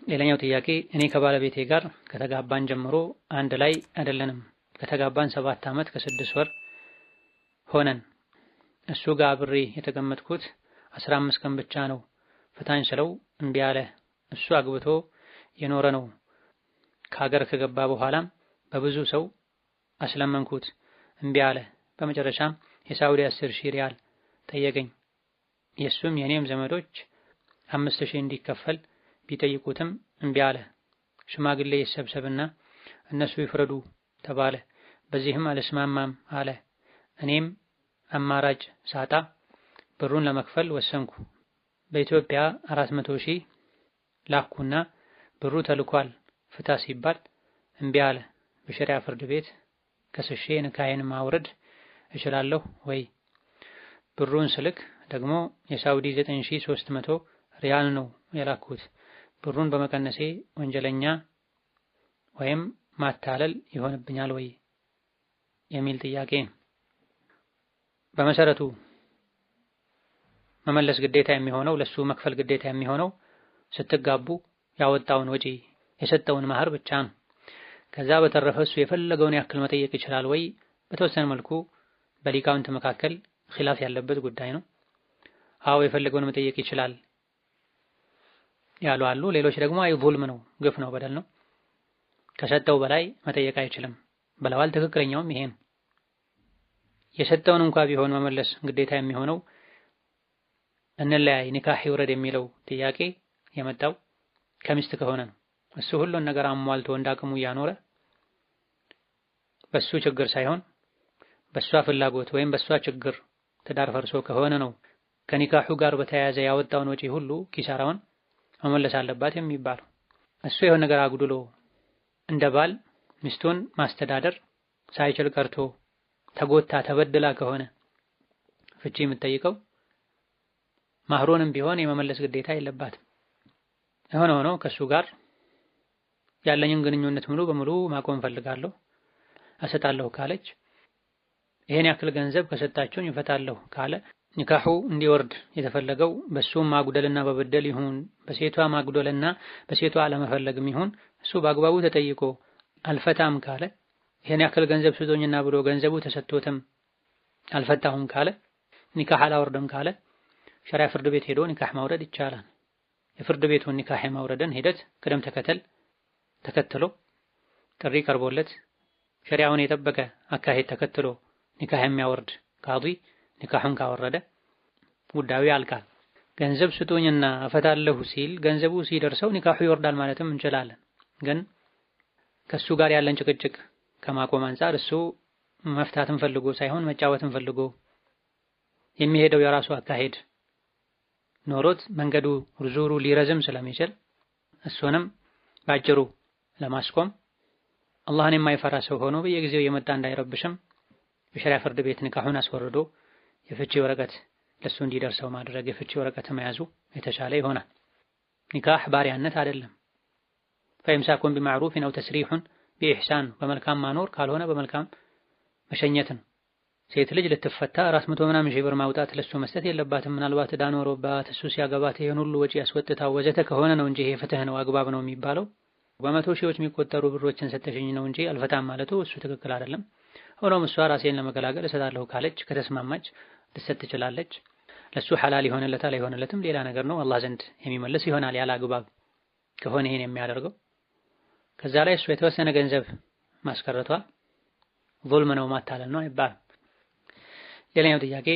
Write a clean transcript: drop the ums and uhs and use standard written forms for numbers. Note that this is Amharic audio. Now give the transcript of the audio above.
ሌላኛው ጥያቄ እኔ ከባለቤቴ ጋር ከተጋባን ጀምሮ አንድ ላይ አይደለንም። ከተጋባን 7 ዓመት ከ6 ወር ሆነን እሱ ጋር አብሬ የተቀመጥኩት 15 ቀን ብቻ ነው። ፍታኝ ስለው እምቢ አለ። እሱ አግብቶ የኖረ ነው። ከሀገር ከገባ በኋላም በብዙ ሰው አስለመንኩት፣ እምቢ አለ። በመጨረሻም የሳውዲ 10,000 ሪያል ጠየቀኝ። የሱም የኔም ዘመዶች 5,000 እንዲከፈል ቢጠይቁትም እምቢ አለ። ሽማግሌ ይሰብሰብና እነሱ ይፍረዱ ተባለ። በዚህም አልስማማም አለ። እኔም አማራጭ ሳጣ ብሩን ለመክፈል ወሰንኩ። በኢትዮጵያ 400,000 ላኩና ብሩ ተልኳል ፍታ ሲባል እምቢ አለ። በሸሪዓ ፍርድ ቤት ከስሼ ንካሄን ማውረድ እችላለሁ ወይ? ብሩን ስልክ ደግሞ የሳውዲ 9,300 ሪያል ነው የላኩት። ብሩን በመቀነሴ ወንጀለኛ ወይም ማታለል ይሆንብኛል ወይ የሚል ጥያቄ። በመሰረቱ መመለስ ግዴታ የሚሆነው ለሱ መክፈል ግዴታ የሚሆነው ስትጋቡ ያወጣውን ወጪ የሰጠውን መህር ብቻ ነው። ከዛ በተረፈ እሱ የፈለገውን ያክል መጠየቅ ይችላል ወይ? በተወሰነ መልኩ በሊቃውንት መካከል ኺላፍ ያለበት ጉዳይ ነው። አዎ የፈለገውን መጠየቅ ይችላል ያሉ አሉ። ሌሎች ደግሞ አይ ዙልም ነው፣ ግፍ ነው፣ በደል ነው፣ ከሰጠው በላይ መጠየቅ አይችልም ብለዋል። ትክክለኛውም ይሄ ነው። የሰጠውን እንኳ ቢሆን መመለስ ግዴታ የሚሆነው እንለያይ ኒካህ ይውረድ የሚለው ጥያቄ የመጣው ከሚስት ከሆነ ነው። እሱ ሁሉን ነገር አሟልቶ እንዳቅሙ እያኖረ በሱ ችግር ሳይሆን በሷ ፍላጎት ወይም በሷ ችግር ትዳር ፈርሶ ከሆነ ነው ከኒካሑ ጋር በተያያዘ ያወጣውን ወጪ ሁሉ ኪሳራውን መመለስ አለባት የሚባለው። እሱ የሆነ ነገር አጉድሎ እንደ ባል ሚስቱን ማስተዳደር ሳይችል ቀርቶ ተጎታ ተበድላ ከሆነ ፍቺ የምትጠይቀው ማህሩንም ቢሆን የመመለስ ግዴታ የለባትም። የሆነ ሆኖ ከሱ ጋር ያለኝን ግንኙነት ሙሉ በሙሉ ማቆም ፈልጋለሁ እሰጣለሁ ካለች፣ ይሄን ያክል ገንዘብ ከሰጣችሁኝ እፈታለሁ ካለ ኒካሑ እንዲወርድ የተፈለገው በሱም ማጉደልና በበደል ይሁን በሴቷ ማጉደልና በሴቷ አለመፈለግም ይሁን እሱ በአግባቡ ተጠይቆ አልፈታም ካለ፣ ይሄን ያክል ገንዘብ ስጦኝና ብሎ ገንዘቡ ተሰጥቶትም አልፈታሁም ካለ፣ ኒካህ አላወርድም ካለ ሸሪዓ ፍርድ ቤት ሄዶ ኒካህ ማውረድ ይቻላል። የፍርድ ቤቱን ኒካህ ማውረድን ሂደት ቅደም ተከተል ተከትሎ ጥሪ ቀርቦለት ሸሪዓውን የጠበቀ አካሄድ ተከትሎ ኒካህ የሚያወርድ ቃዲ ኒካሁን ካወረደ ጉዳዩ ያልቃል። ገንዘብ ስጡኝና እፈታለሁ ሲል ገንዘቡ ሲደርሰው ኒካሁ ይወርዳል ማለትም እንችላለን። ግን ከሱ ጋር ያለን ጭቅጭቅ ከማቆም አንፃር እሱ መፍታትን ፈልጎ ሳይሆን መጫወትን ፈልጎ የሚሄደው የራሱ አካሄድ ኖሮት መንገዱ ዙሩ ሊረዝም ስለሚችል እሱንም ባጭሩ ለማስቆም አላህን የማይፈራ ሰው ሆኖ በየጊዜው የመጣ እንዳይረብሽም የሸሪዓ ፍርድ ቤት ኒካሁን አስወርዶ የፍቺ ወረቀት ለሱ እንዲደርሰው ማድረግ፣ የፍቺ ወረቀት መያዙ የተሻለ ይሆናል። ኒካህ ባሪያነት አይደለም። ፈኢምሳኩን ቢማዕሩፍን አው ተስሪሑን ቢኢሕሳን፣ በመልካም ማኖር ካልሆነ በመልካም መሸኘት ነው። ሴት ልጅ ልትፈታ 400 ምናምን ሺህ ብር ማውጣት ለሱ መስጠት የለባትም። ምናልባት ዕዳ ኖሮባት እሱ ሲያገባት ይሄን ሁሉ ወጪ ያስወጥታ ወዘተ ከሆነ ነው እንጂ ይሄ ፍትህ ነው አግባብ ነው የሚባለው። በመቶ ሺዎች የሚቆጠሩ ብሮችን ሰጠሽኝ ነው እንጂ አልፈታም ማለቱ እሱ ትክክል አይደለም። ሆኖም እሷ ራሴን ለመገላገል እሰጣለሁ ካለች ከተስማማች ልትሰጥ ትችላለች። ለሱ ሐላል ይሆንለታል አይሆንለትም ሌላ ነገር ነው። አላህ ዘንድ የሚመለስ ይሆናል ያለ አግባብ ከሆነ ይሄን የሚያደርገው። ከዛ ላይ እሱ የተወሰነ ገንዘብ ማስቀረቷ ዙልም ነው ማታለል ነው አይባልም። ሌላኛው ጥያቄ